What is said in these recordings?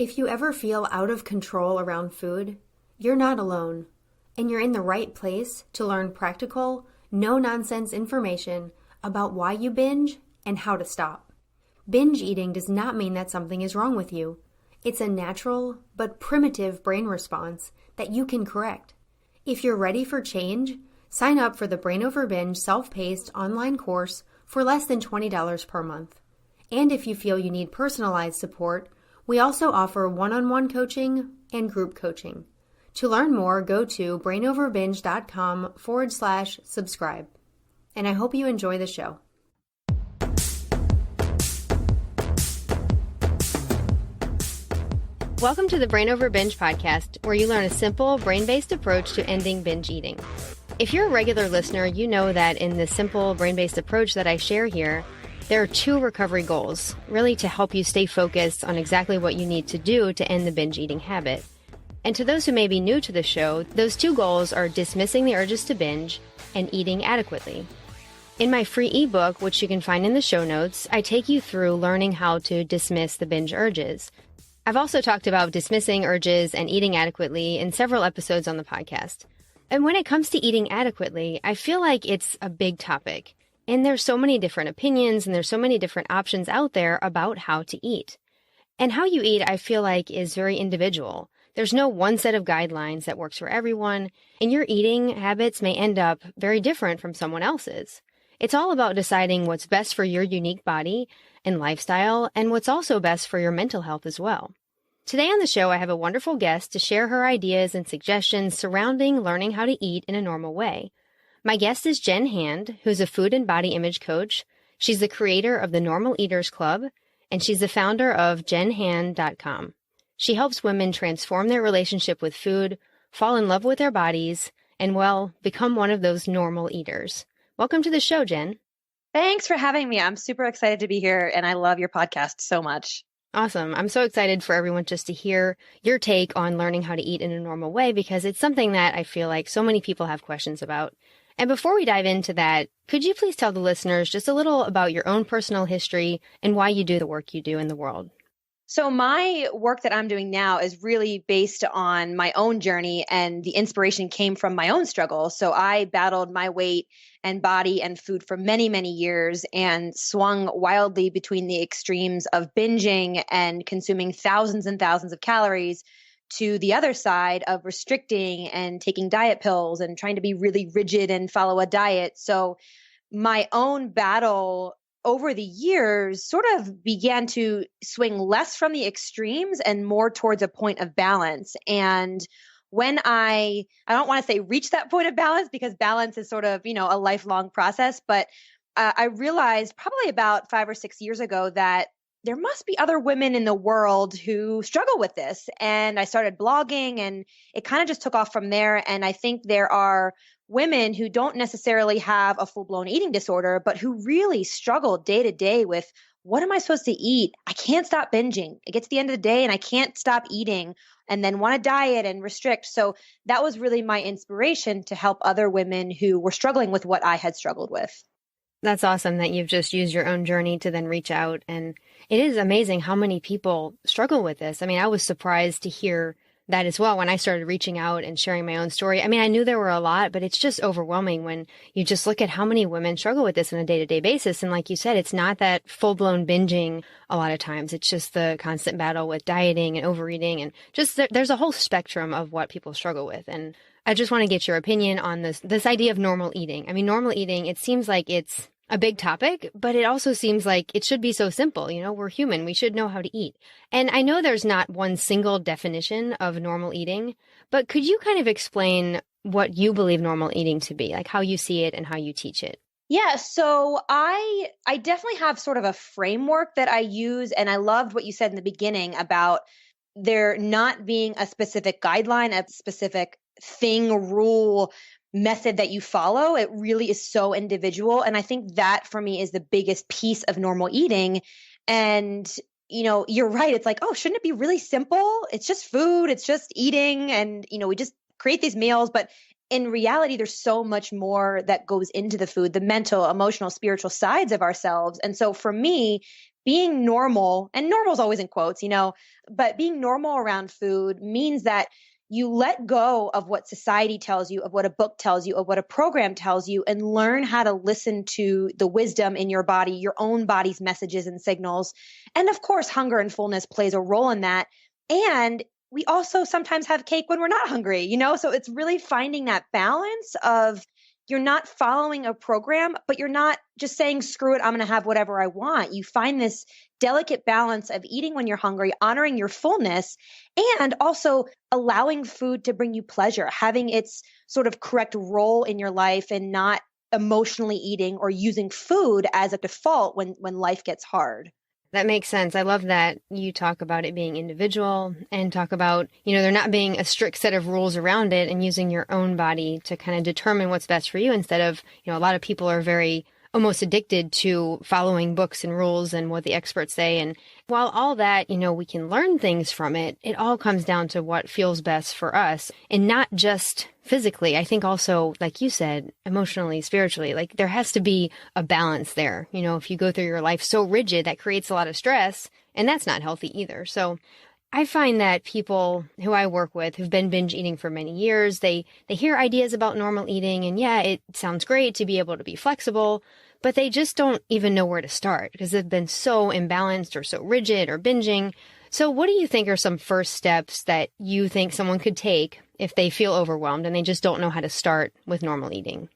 If you ever feel out of control around food, you're not alone, and you're in the right place to learn practical, no-nonsense information about why you binge and how to stop. Binge eating does not mean that something is wrong with you. It's a natural but primitive brain response that you can correct. If you're ready for change, sign up for the Brain Over Binge self-paced online course for less than $20 per month. And if you feel you need personalized support, we also offer one-on-one coaching and group coaching. To learn more, go to brainoverbinge.com/subscribe. And I hope you enjoy the show. Welcome to the Brain Over Binge podcast, where you learn a simple, brain-based approach to ending binge eating. If you're a regular listener, you know that in the simple, brain-based approach that I share here, there are two recovery goals, really to help you stay focused on exactly what you need to do to end the binge eating habit. And to those who may be new to the show, those two goals are dismissing the urges to binge and eating adequately. In my free ebook, which you can find in the show notes, I take you through learning how to dismiss the binge urges. I've also talked about dismissing urges and eating adequately in several episodes on the podcast. And when it comes to eating adequately, I feel like it's a big topic. And there's so many different opinions and there's so many different options out there about how to eat. And how you eat, I feel like, is very individual. There's no one set of guidelines that works for everyone, and your eating habits may end up very different from someone else's. It's all about deciding what's best for your unique body and lifestyle, and what's also best for your mental health as well. Today on the show, I have a wonderful guest to share her ideas and suggestions surrounding learning how to eat in a normal way. My guest is Jenn Hand, who's a food and body image coach. She's the creator of the Normal Eaters Club, and she's the founder of JennHand.com. She helps women transform their relationship with food, fall in love with their bodies, and, well, become one of those normal eaters. Welcome to the show, Jenn. Thanks for having me. I'm super excited to be here, and I love your podcast so much. Awesome. I'm so excited for everyone just to hear your take on learning how to eat in a normal way, because it's something that I feel like so many people have questions about. And before we dive into that, could you please tell the listeners just a little about your own personal history and why you do the work you do in the world? So my work that I'm doing now is really based on my own journey, and the inspiration came from my own struggle. So I battled my weight and body and food for many, many years and swung wildly between the extremes of binging and consuming thousands and thousands of calories to the other side of restricting and taking diet pills and trying to be really rigid and follow a diet. So my own battle over the years sort of began to swing less from the extremes and more towards a point of balance. And when I don't want to say reach that point of balance, because balance is sort of, a lifelong process, but I realized probably about 5 or 6 years ago that there must be other women in the world who struggle with this. And I started blogging, and it kind of just took off from there. And I think there are women who don't necessarily have a full-blown eating disorder, but who really struggle day to day with, what am I supposed to eat? I can't stop binging. It gets to the end of the day and I can't stop eating, and then want to diet and restrict. So that was really my inspiration to help other women who were struggling with what I had struggled with. That's awesome that you've just used your own journey to then reach out. And it is amazing how many people struggle with this. I mean, I was surprised to hear that as well when I started reaching out and sharing my own story. I mean, I knew there were a lot, but it's just overwhelming when you just look at how many women struggle with this on a day-to-day basis. And like you said, it's not that full-blown binging a lot of times. It's just the constant battle with dieting and overeating, and just there's a whole spectrum of what people struggle with. And I just want to get your opinion on this idea of normal eating. I mean, normal eating, it seems like it's a big topic, but it also seems like it should be so simple. We're human. We should know how to eat. And I know there's not one single definition of normal eating, but could you kind of explain what you believe normal eating to be, like how you see it and how you teach it? Yeah, so I definitely have sort of a framework that I use, and I loved what you said in the beginning about there not being a specific guideline, a specific thing, rule, method that you follow. It really is so individual. And I think that for me is the biggest piece of normal eating. And, you're right. It's like, oh, shouldn't it be really simple? It's just food. It's just eating. And, we just create these meals. But in reality, there's so much more that goes into the food, the mental, emotional, spiritual sides of ourselves. And so for me, being normal, and normal is always in quotes, but being normal around food means that you let go of what society tells you, of what a book tells you, of what a program tells you, and learn how to listen to the wisdom in your body, your own body's messages and signals. And of course, hunger and fullness plays a role in that. And we also sometimes have cake when we're not hungry, So it's really finding that balance of you're not following a program, but you're not just saying, screw it, I'm going to have whatever I want. You find this delicate balance of eating when you're hungry, honoring your fullness, and also allowing food to bring you pleasure, having its sort of correct role in your life and not emotionally eating or using food as a default when life gets hard. That makes sense. I love that you talk about it being individual and talk about, there not being a strict set of rules around it and using your own body to kind of determine what's best for you instead of, a lot of people are very almost addicted to following books and rules and what the experts say. And while all that, we can learn things from it, it all comes down to what feels best for us and not just physically. I think also, like you said, emotionally, spiritually, like there has to be a balance there. If you go through your life so rigid, that creates a lot of stress and that's not healthy either. So I find that people who I work with who've been binge eating for many years, they hear ideas about normal eating and yeah, it sounds great to be able to be flexible, but they just don't even know where to start because they've been so imbalanced or so rigid or binging. So what do you think are some first steps that you think someone could take if they feel overwhelmed and they just don't know how to start with normal eating?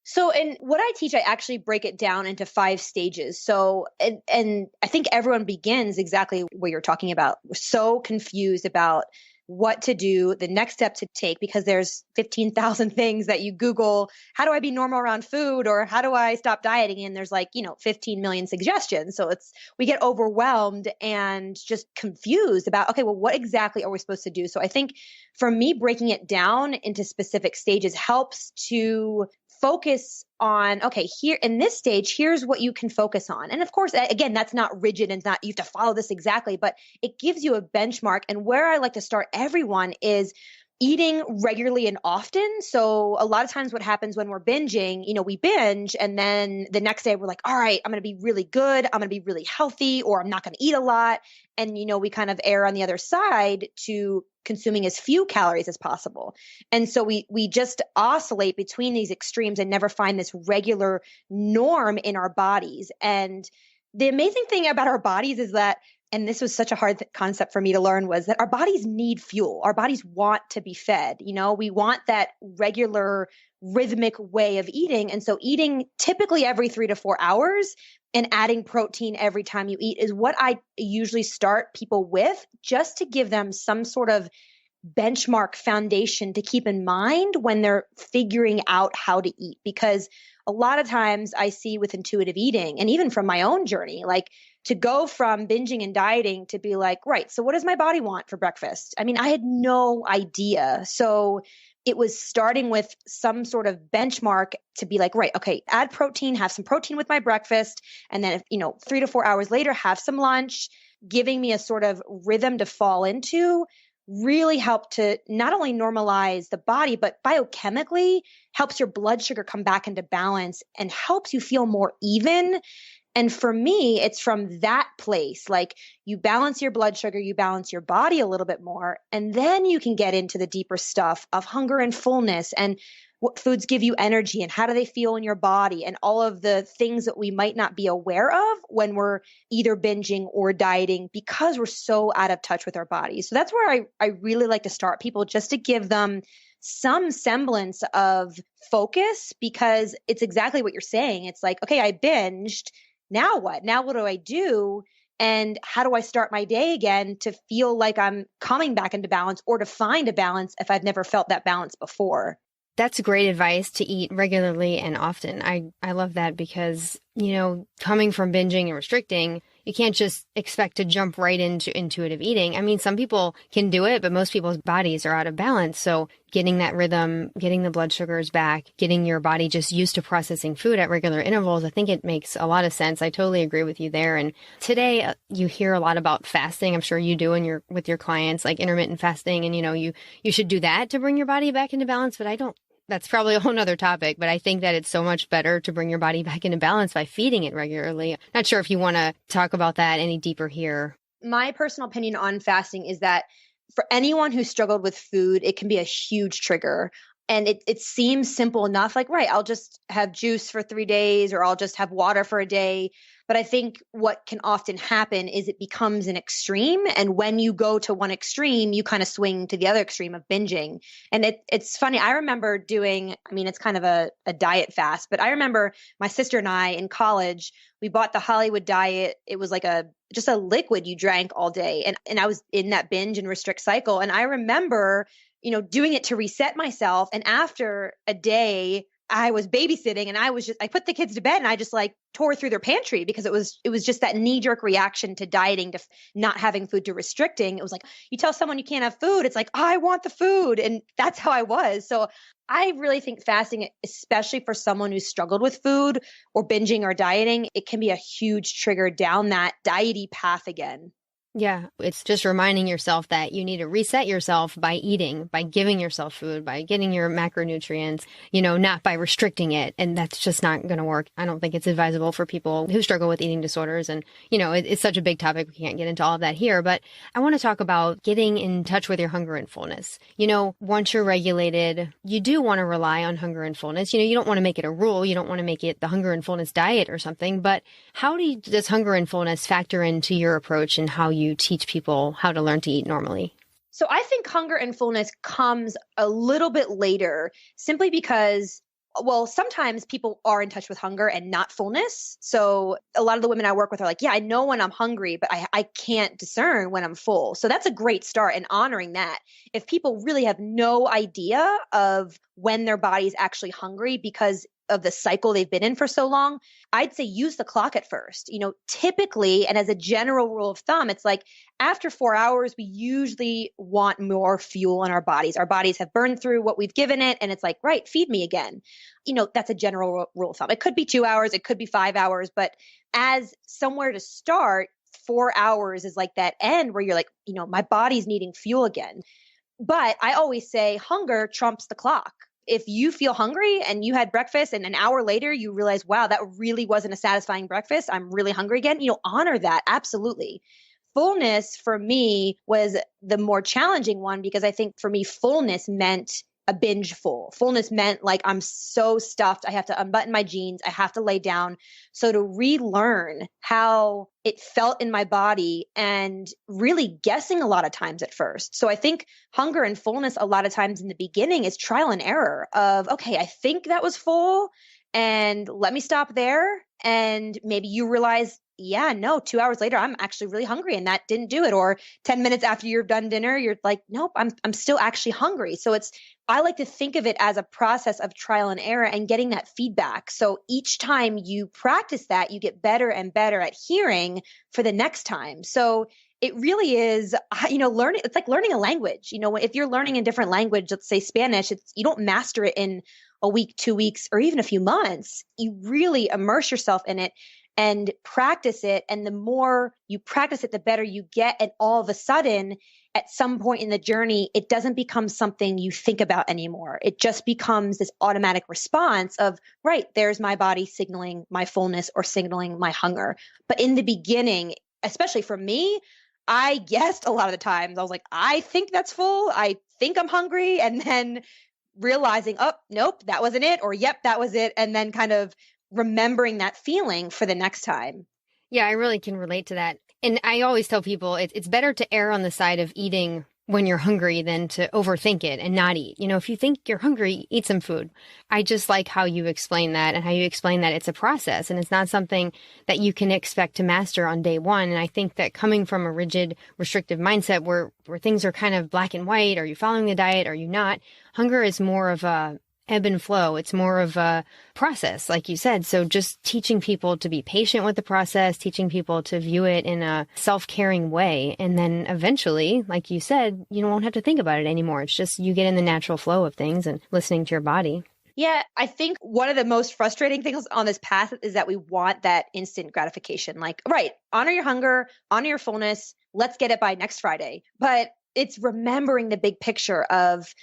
So in what I teach, I actually break it down into 5 stages. So, and I think everyone begins exactly what you're talking about. We're so confused about what to do, the next step to take, because there's 15,000 things that you Google, how do I be normal around food? Or how do I stop dieting? And there's 15 million suggestions. So we get overwhelmed and just confused about, okay, well, what exactly are we supposed to do? So I think for me, breaking it down into specific stages helps to focus on, okay, here in this stage, here's what you can focus on. And of course, again, that's not rigid and not, you have to follow this exactly, but it gives you a benchmark. And where I like to start everyone is eating regularly and often. So a lot of times what happens when we're binging, we binge and then the next day we're like, all right, I'm going to be really good. I'm going to be really healthy, or I'm not going to eat a lot. And, we kind of err on the other side to consuming as few calories as possible. And so we just oscillate between these extremes and never find this regular norm in our bodies. And the amazing thing about our bodies is that, and this was such a hard concept for me to learn, was that our bodies need fuel. Our bodies want to be fed. We want that regular rhythmic way of eating. And so eating typically every 3 to 4 hours and adding protein every time you eat is what I usually start people with, just to give them some sort of benchmark foundation to keep in mind when they're figuring out how to eat. Because a lot of times I see with intuitive eating, and even from my own journey, to go from binging and dieting to be like, right, so what does my body want for breakfast? I mean, I had no idea. So it was starting with some sort of benchmark to be like, right, okay, add protein, have some protein with my breakfast. And then, 3 to 4 hours later, have some lunch, giving me a sort of rhythm to fall into really helped to not only normalize the body, but biochemically helps your blood sugar come back into balance and helps you feel more even. And for me, it's from that place, you balance your blood sugar, you balance your body a little bit more, and then you can get into the deeper stuff of hunger and fullness and what foods give you energy and how do they feel in your body and all of the things that we might not be aware of when we're either binging or dieting because we're so out of touch with our bodies. So that's where I really like to start people, just to give them some semblance of focus, because it's exactly what you're saying. It's like, okay, I binged. Now what? Now what do I do? And how do I start my day again to feel like I'm coming back into balance, or to find a balance if I've never felt that balance before? That's great advice, to eat regularly and often. I love that because, coming from binging and restricting, you can't just expect to jump right into intuitive eating. I mean, some people can do it, but most people's bodies are out of balance. So getting that rhythm, getting the blood sugars back, getting your body just used to processing food at regular intervals, I think it makes a lot of sense. I totally agree with you there. And today you hear a lot about fasting. I'm sure you do with your clients, like intermittent fasting. And, you should do that to bring your body back into balance. But I don't That's probably a whole nother topic, but I think that it's so much better to bring your body back into balance by feeding it regularly. Not sure if you want to talk about that any deeper here. My personal opinion on fasting is that for anyone who struggled with food, it can be a huge trigger. And it seems simple enough, like, right, I'll just have juice for 3 days or I'll just have water for a day. But I think what can often happen is it becomes an extreme. And when you go to one extreme, you kind of swing to the other extreme of binging. And it's funny. I remember doing, I mean, it's kind of a diet fast, but I remember my sister and I in college, we bought the Hollywood diet. It was like just a liquid you drank all day. And I was in that binge and restrict cycle. And I remember doing it to reset myself. And after a day, I was babysitting and I put the kids to bed and I just like tore through their pantry because it was just that knee jerk reaction to dieting, to not having food, to restricting. It was like, you tell someone you can't have food, it's like, I want the food. And that's how I was. So I really think fasting, especially for someone who's struggled with food or binging or dieting, it can be a huge trigger down that diety path again. Yeah, it's just reminding yourself that you need to reset yourself by eating, by giving yourself food, by getting your macronutrients, not by restricting it. And that's just not going to work. I don't think it's advisable for people who struggle with eating disorders. And, it's such a big topic. We can't get into all of that here. But I want to talk about getting in touch with your hunger and fullness. Once you're regulated, you do want to rely on hunger and fullness. You don't want to make it a rule. You don't want to make it the hunger and fullness diet or something. But how does hunger and fullness factor into your approach and how you teach people how to learn to eat normally? So I think hunger and fullness comes a little bit later simply because, well, sometimes people are in touch with hunger and not fullness. So a lot of the women I work with are like, yeah, I know when I'm hungry, but I can't discern when I'm full. So that's a great start in honoring that. If people really have no idea of when their body is actually hungry because of the cycle they've been in for so long, I'd say use the clock at first. Typically, and as a general rule of thumb, it's like after 4 hours, we usually want more fuel in our bodies. Our bodies have burned through what we've given it. And it's like, right, feed me again. That's a general rule of thumb. It could be 2 hours, it could be 5 hours, but as somewhere to start, 4 hours is like that end where you're like, my body's needing fuel again. But I always say hunger trumps the clock. If you feel hungry and you had breakfast and an hour later you realize, wow, that really wasn't a satisfying breakfast, I'm really hungry again, honor that. Absolutely. Fullness for me was the more challenging one because I think for me, fullness meant a binge full. Fullness meant like I'm so stuffed. I have to unbutton my jeans. I have to lay down. So to relearn how it felt in my body and really guessing a lot of times at first. So I think hunger and fullness a lot of times in the beginning is trial and error of, okay, I think that was full and let me stop there. And maybe you realize, yeah, no, 2 hours later, I'm actually really hungry and that didn't do it. Or 10 minutes after you're done dinner, you're like, nope, I'm still actually hungry. So I like to think of it as a process of trial and error and getting that feedback. So each time you practice that, you get better and better at hearing for the next time. So it really is, learning. It's like learning a language. If you're learning a different language, let's say Spanish, you don't master it in a week, 2 weeks, or even a few months. You really immerse yourself in it and practice it. And the more you practice it, the better you get. And all of a sudden, at some point in the journey, it doesn't become something you think about anymore. It just becomes this automatic response of, right, there's my body signaling my fullness or signaling my hunger. But in the beginning, especially for me, I guessed a lot of the times. I was like, I think that's full. I think I'm hungry. And then realizing, oh, nope, that wasn't it. Or, yep, that was it. And then kind of remembering that feeling for the next time. Yeah, I really can relate to that. And I always tell people it's better to err on the side of eating when you're hungry than to overthink it and not eat. If you think you're hungry, eat some food. I just like how you explain that and how you explain that it's a process and it's not something that you can expect to master on day one. And I think that coming from a rigid, restrictive mindset where things are kind of black and white, are you following the diet? Are you not? Hunger is more of a ebb and flow. It's more of a process, like you said. So just teaching people to be patient with the process, teaching people to view it in a self-caring way. And then eventually, like you said, you won't have to think about it anymore. It's just you get in the natural flow of things and listening to your body. Yeah, I think one of the most frustrating things on this path is that we want that instant gratification. Like, right, honor your hunger, honor your fullness. Let's get it by next Friday. But it's remembering the big picture of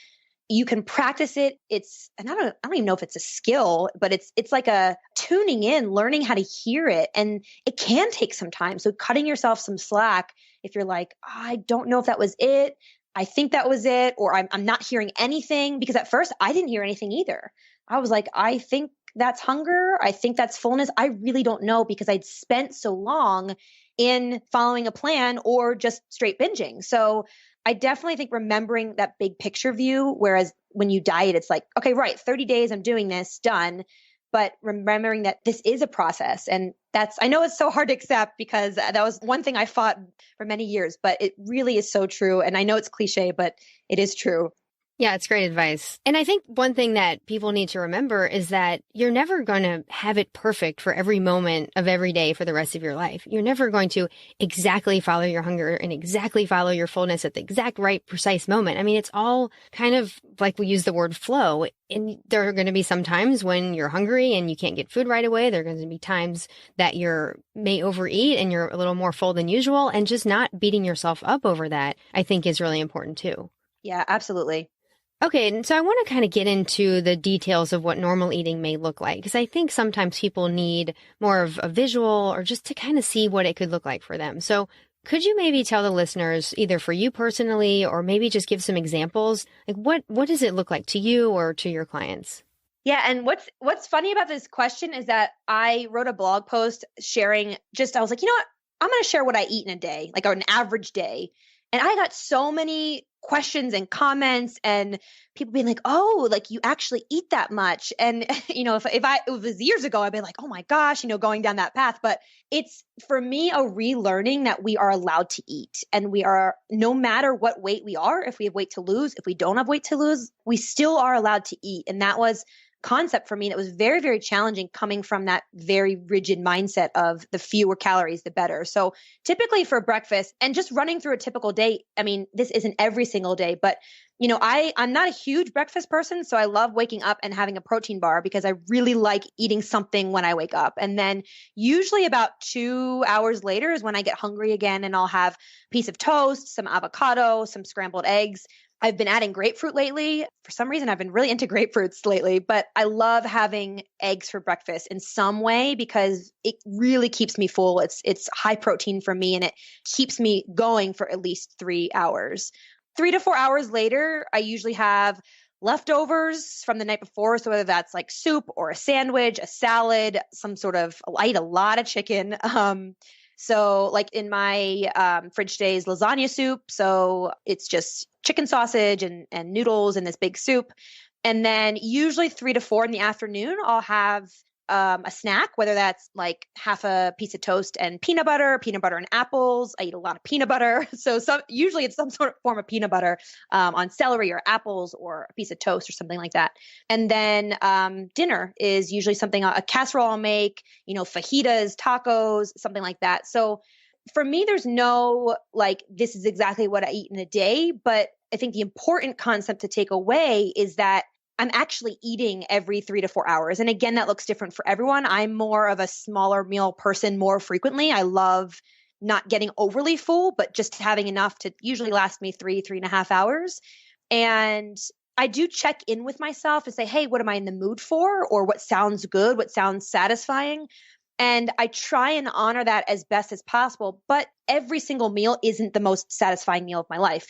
you can practice it. And I don't even know if it's a skill, but it's like a tuning in, learning how to hear it. And it can take some time. So cutting yourself some slack if you're like, I don't know if that was it. I think that was it, or I'm not hearing anything, because at first I didn't hear anything either. I was like, I think that's hunger. I think that's fullness. I really don't know, because I'd spent so long in following a plan or just straight binging. So I definitely think remembering that big picture view, whereas when you diet, it's like, okay, right, 30 days, I'm doing this, done. But remembering that this is a process. And I know it's so hard to accept, because that was one thing I fought for many years, but it really is so true. And I know it's cliche, but it is true. Yeah, it's great advice. And I think one thing that people need to remember is that you're never going to have it perfect for every moment of every day for the rest of your life. You're never going to exactly follow your hunger and exactly follow your fullness at the exact right, precise moment. I mean, it's all kind of like we use the word flow. And there are going to be some times when you're hungry and you can't get food right away. There are going to be times that you may overeat and you're a little more full than usual. And just not beating yourself up over that, I think, is really important too. Yeah, absolutely. Okay, and so I want to kind of get into the details of what normal eating may look like, because I think sometimes people need more of a visual or just to kind of see what it could look like for them. So could you maybe tell the listeners, either for you personally or maybe just give some examples, like what does it look like to you or to your clients? Yeah. And what's funny about this question is that I wrote a blog post sharing I was like, you know what? I'm going to share what I eat in a day, like an average day. And I got so many questions and comments and people being like, oh, like you actually eat that much. And, if it was years ago, I'd be like, oh my gosh, going down that path. But it's for me a relearning that we are allowed to eat, and we are, no matter what weight we are, if we have weight to lose, if we don't have weight to lose, we still are allowed to eat. And that was concept for me that was very, very challenging, coming from that very rigid mindset of the fewer calories, the better. So typically for breakfast, and just running through a typical day, I mean, this isn't every single day, but I'm not a huge breakfast person. So I love waking up and having a protein bar, because I really like eating something when I wake up. And then usually about 2 hours later is when I get hungry again, and I'll have a piece of toast, some avocado, some scrambled eggs. I've been adding grapefruit lately. For some reason, I've been really into grapefruits lately, but I love having eggs for breakfast in some way, because it really keeps me full. It's high protein for me, and it keeps me going for at least 3 hours. 3 to 4 hours later, I usually have leftovers from the night before. So whether that's like soup or a sandwich, a salad, I eat a lot of chicken. So like in my fridge today is lasagna soup. So it's just chicken sausage and noodles in this big soup. And then usually 3 to 4 in the afternoon, I'll have a snack, whether that's like half a piece of toast and peanut butter and apples. I eat a lot of peanut butter. So usually it's some sort of form of peanut butter on celery or apples or a piece of toast or something like that. And then dinner is usually something, a casserole I'll make, fajitas, tacos, something like that. So for me, there's no like, this is exactly what I eat in a day. But I think the important concept to take away is that I'm actually eating every 3 to 4 hours. And again, that looks different for everyone. I'm more of a smaller meal person more frequently. I love not getting overly full, but just having enough to usually last me 3.5 hours. And I do check in with myself and say, hey, what am I in the mood for? Or what sounds good? What sounds satisfying? And I try and honor that as best as possible. But every single meal isn't the most satisfying meal of my life.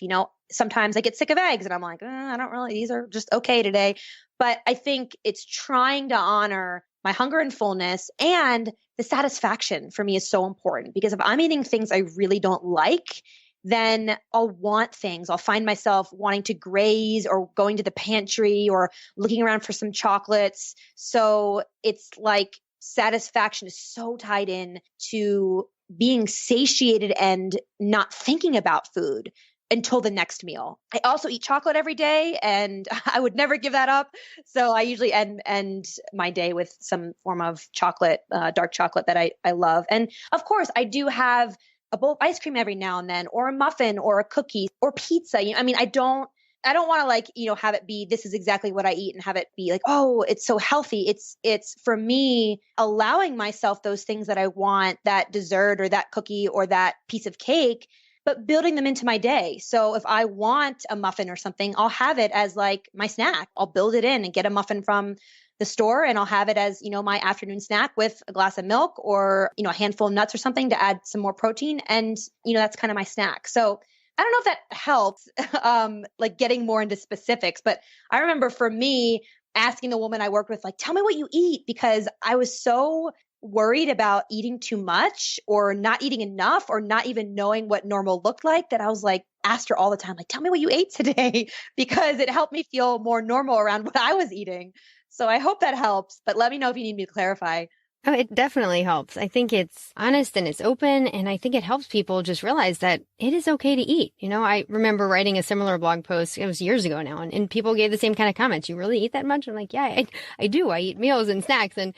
Sometimes I get sick of eggs and I'm like, I don't really, these are just okay today. But I think it's trying to honor my hunger and fullness, and the satisfaction for me is so important, because if I'm eating things I really don't like, then I'll want things. I'll find myself wanting to graze or going to the pantry or looking around for some chocolates. So it's like satisfaction is so tied in to being satiated and not thinking about food until the next meal. I also eat chocolate every day, and I would never give that up. So I usually end my day with some form of chocolate, dark chocolate that I love. And of course, I do have a bowl of ice cream every now and then, or a muffin, or a cookie, or pizza. I don't want to have it be, this is exactly what I eat, and have it be like, oh, it's so healthy. It's for me, allowing myself those things that I want, that dessert or that cookie or that piece of cake, but building them into my day. So if I want a muffin or something, I'll have it as like my snack. I'll build it in and get a muffin from the store, and I'll have it as, my afternoon snack with a glass of milk or, a handful of nuts or something to add some more protein. And, that's kind of my snack. So I don't know if that helps, like getting more into specifics, but I remember for me asking the woman I worked with, like, tell me what you eat, because I was so worried about eating too much or not eating enough or not even knowing what normal looked like, that I was like, asked her all the time, like, tell me what you ate today, because it helped me feel more normal around what I was eating. So I hope that helps, but let me know if you need me to clarify. Oh, it definitely helps. I think it's honest and it's open, and I think it helps people just realize that it is okay to eat. I remember writing a similar blog post, it was years ago now, and people gave the same kind of comments. You really eat that much? I'm like, yeah, I do. I eat meals and snacks, and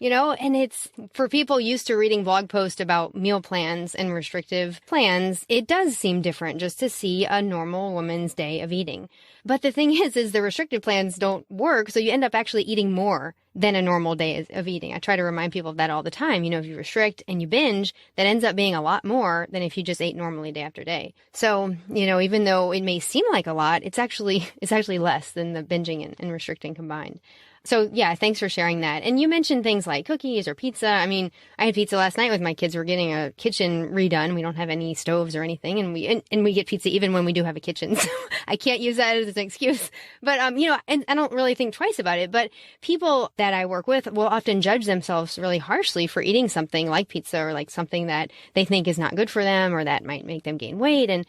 and it's for people used to reading blog posts about meal plans and restrictive plans, it does seem different just to see a normal woman's day of eating. But the thing is the restrictive plans don't work. So you end up actually eating more than a normal day of eating. I try to remind people of that all the time. If you restrict and you binge, that ends up being a lot more than if you just ate normally day after day. So, even though it may seem like a lot, it's actually less than the binging and restricting combined. So yeah, thanks for sharing that. And you mentioned things like cookies or pizza. I mean, I had pizza last night with my kids. We're getting a kitchen redone. We don't have any stoves or anything, and we get pizza even when we do have a kitchen. So I can't use that as an excuse. But and I don't really think twice about it. But people that I work with will often judge themselves really harshly for eating something like pizza or like something that they think is not good for them or that might make them gain weight. And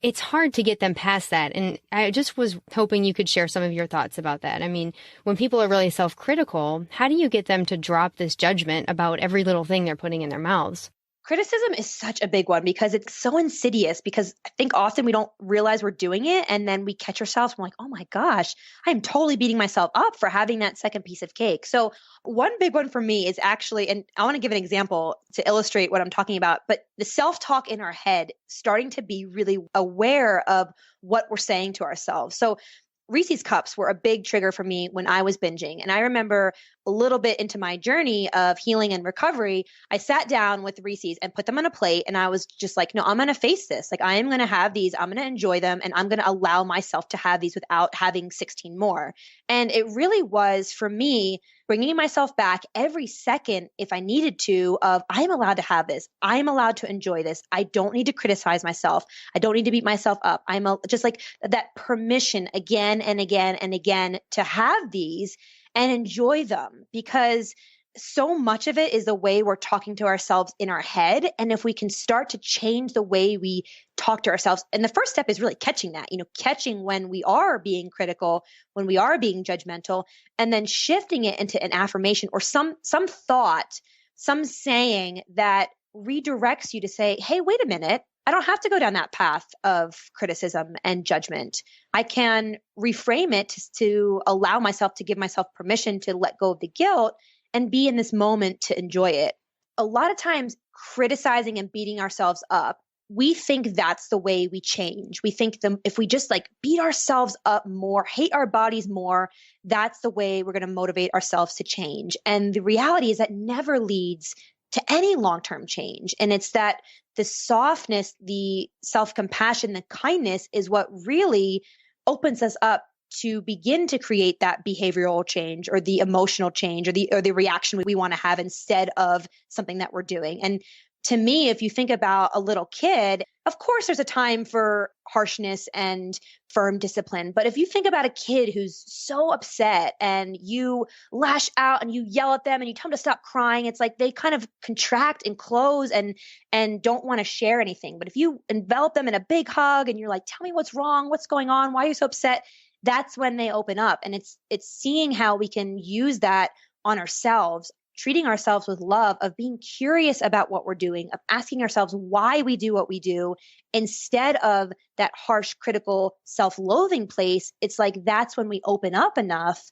it's hard to get them past that. And I just was hoping you could share some of your thoughts about that. I mean, when people are really self-critical, how do you get them to drop this judgment about every little thing they're putting in their mouths? Criticism is such a big one because it's so insidious, because I think often we don't realize we're doing it, and then we catch ourselves. We're like, oh my gosh, I'm totally beating myself up for having that second piece of cake. So one big one for me is actually, and I want to give an example to illustrate what I'm talking about, but the self-talk in our head, starting to be really aware of what we're saying to ourselves. So Reese's cups were a big trigger for me when I was binging. And I remember a little bit into my journey of healing and recovery, I sat down with Reese's and put them on a plate. And I was just like, no, I'm going to face this. Like, I am going to have these. I'm going to enjoy them. And I'm going to allow myself to have these without having 16 more. And it really was, for me, bringing myself back every second, if I needed to, of I'm allowed to have this. I'm allowed to enjoy this. I don't need to criticize myself. I don't need to beat myself up. Just like that permission again and again and again to have these and enjoy them, because so much of it is the way we're talking to ourselves in our head. And if we can start to change the way we talk to ourselves, and the first step is really catching that, catching when we are being critical, when we are being judgmental, and then shifting it into an affirmation or some thought, some saying that redirects you to say, hey, wait a minute. I don't have to go down that path of criticism and judgment. I can reframe it to allow myself to give myself permission to let go of the guilt and be in this moment to enjoy it. A lot of times, criticizing and beating ourselves up, we think that's the way we change. We think if we just like beat ourselves up more, hate our bodies more, that's the way we're going to motivate ourselves to change. And the reality is that never leads to any long-term change. And it's that the softness, the self-compassion, the kindness is what really opens us up to begin to create that behavioral change or the emotional change or the reaction we want to have instead of something that we're doing. And to me, if you think about a little kid, of course, there's a time for harshness and firm discipline. But if you think about a kid who's so upset and you lash out and you yell at them and you tell them to stop crying, it's like they kind of contract and close and don't want to share anything. But if you envelop them in a big hug and you're like, tell me what's wrong, what's going on, why are you so upset? That's when they open up. And it's seeing how we can use that on ourselves, treating ourselves with love, of being curious about what we're doing, of asking ourselves why we do what we do, instead of that harsh, critical, self-loathing place. It's like that's when we open up enough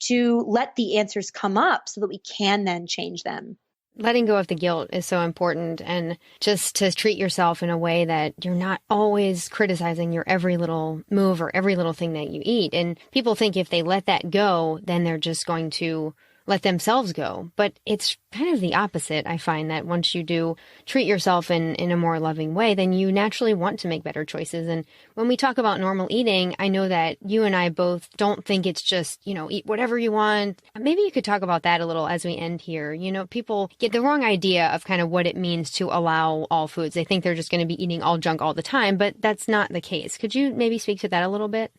to let the answers come up so that we can then change them. Letting go of the guilt is so important, and just to treat yourself in a way that you're not always criticizing your every little move or every little thing that you eat. And people think if they let that go, then they're just going to let themselves go. But it's kind of the opposite. I find that once you do treat yourself in a more loving way, then you naturally want to make better choices. And when we talk about normal eating, I know that you and I both don't think it's just, eat whatever you want. Maybe you could talk about that a little as we end here. People get the wrong idea of kind of what it means to allow all foods. They think they're just going to be eating all junk all the time, but that's not the case. Could you maybe speak to that a little bit?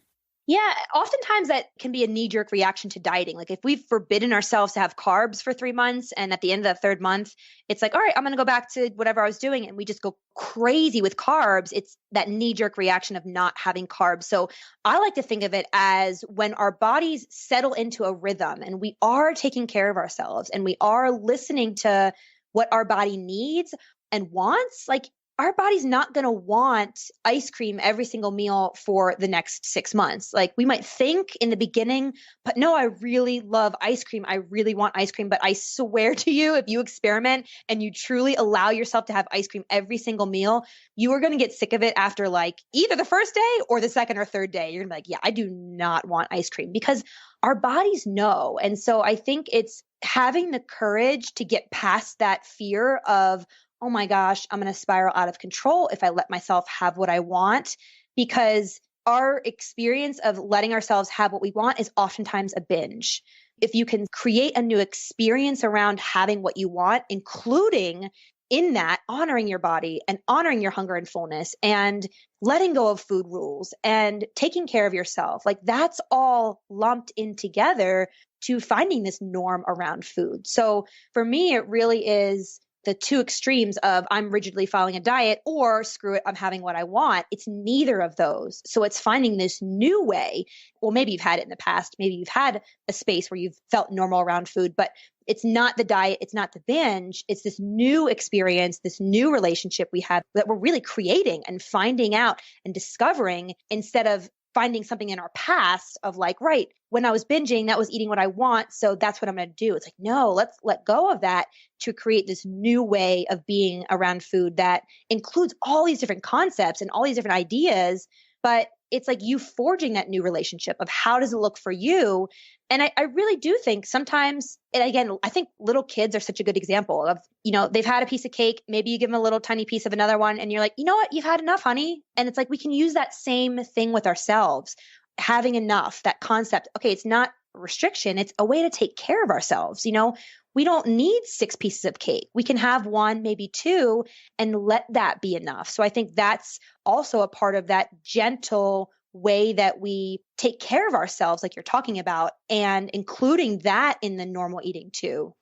Yeah, oftentimes that can be a knee-jerk reaction to dieting. Like if we've forbidden ourselves to have carbs for 3 months and at the end of the third month, it's like, all right, I'm going to go back to whatever I was doing. And we just go crazy with carbs. It's that knee-jerk reaction of not having carbs. So I like to think of it as when our bodies settle into a rhythm and we are taking care of ourselves and we are listening to what our body needs and wants, like our body's not going to want ice cream every single meal for the next 6 months. Like we might think in the beginning, but no, I really love ice cream. I really want ice cream. But I swear to you, if you experiment and you truly allow yourself to have ice cream every single meal, you are going to get sick of it after like either the first day or the second or third day. You're going to be like, yeah, I do not want ice cream because our bodies know. And so I think it's having the courage to get past that fear of, oh my gosh, I'm going to spiral out of control if I let myself have what I want, because our experience of letting ourselves have what we want is oftentimes a binge. If you can create a new experience around having what you want, including in that honoring your body and honoring your hunger and fullness and letting go of food rules and taking care of yourself, like that's all lumped in together to finding this norm around food. So for me, it really is the two extremes of I'm rigidly following a diet or screw it, I'm having what I want. It's neither of those. So it's finding this new way. Well, maybe you've had it in the past. Maybe you've had a space where you've felt normal around food, but it's not the diet. It's not the binge. It's this new experience, this new relationship we have that we're really creating and finding out and discovering instead of finding something in our past of like, right, when I was binging, that was eating what I want. So that's what I'm going to do. It's like, no, let's let go of that to create this new way of being around food that includes all these different concepts and all these different ideas. But it's like you forging that new relationship of how does it look for you? And I really do think sometimes, and again, I think little kids are such a good example of, they've had a piece of cake, maybe you give them a little tiny piece of another one and you're like, you know what, you've had enough, honey. And it's like, we can use that same thing with ourselves, having enough, that concept. Okay, it's not a restriction. It's a way to take care of ourselves. We don't need 6 pieces of cake. We can have 1, maybe 2, and let that be enough. So I think that's also a part of that gentle way that we take care of ourselves, like you're talking about, and including that in the normal eating too.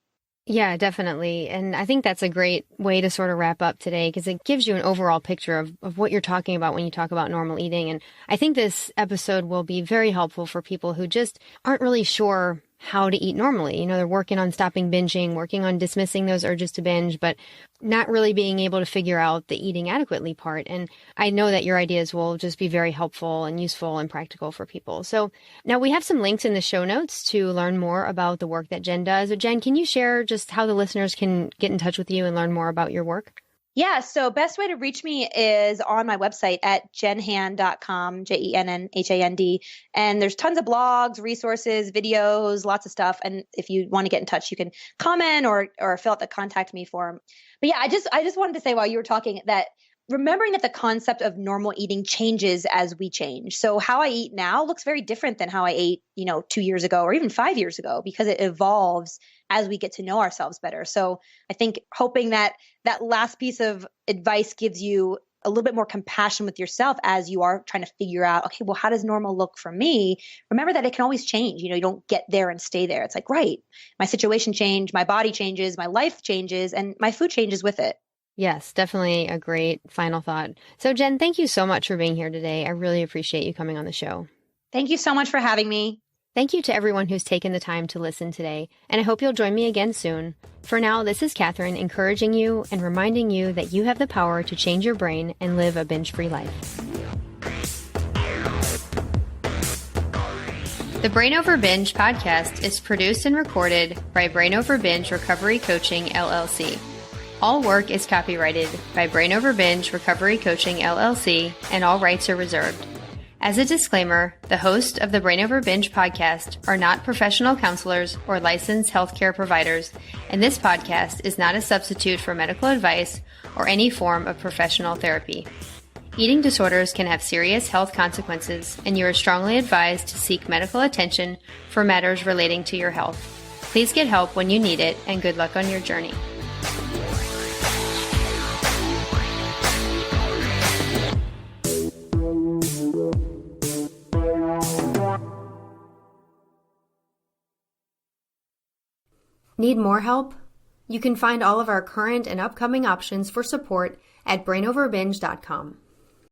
Yeah, definitely. And I think that's a great way to sort of wrap up today because it gives you an overall picture of what you're talking about when you talk about normal eating. And I think this episode will be very helpful for people who just aren't really sure how to eat normally. They're working on stopping binging, working on dismissing those urges to binge, but not really being able to figure out the eating adequately part. And I know that your ideas will just be very helpful and useful and practical for people. So now we have some links in the show notes to learn more about the work that Jenn does. So Jenn, can you share just how the listeners can get in touch with you and learn more about your work? Yeah. So best way to reach me is on my website at jennhand.com, JENNHAND. And there's tons of blogs, resources, videos, lots of stuff. And if you want to get in touch, you can comment or fill out the contact me form. But yeah, I just wanted to say while you were talking that remembering that the concept of normal eating changes as we change. So how I eat now looks very different than how I ate, 2 years ago or even 5 years ago, because it evolves as we get to know ourselves better. So I think hoping that last piece of advice gives you a little bit more compassion with yourself as you are trying to figure out, okay, well, how does normal look for me? Remember that it can always change. You don't get there and stay there. It's like, right, my situation changed, my body changes, my life changes, and my food changes with it. Yes, definitely a great final thought. So Jenn, thank you so much for being here today. I really appreciate you coming on the show. Thank you so much for having me. Thank you to everyone who's taken the time to listen today, and I hope you'll join me again soon. For now, this is Kathryn encouraging you and reminding you that you have the power to change your brain and live a binge-free life. The Brain Over Binge podcast is produced and recorded by Brain Over Binge Recovery Coaching, LLC. All work is copyrighted by Brain Over Binge Recovery Coaching, LLC, and all rights are reserved. As a disclaimer, the hosts of the Brain Over Binge podcast are not professional counselors or licensed healthcare providers, and this podcast is not a substitute for medical advice or any form of professional therapy. Eating disorders can have serious health consequences, and you are strongly advised to seek medical attention for matters relating to your health. Please get help when you need it, and good luck on your journey. Need more help? You can find all of our current and upcoming options for support at brainoverbinge.com.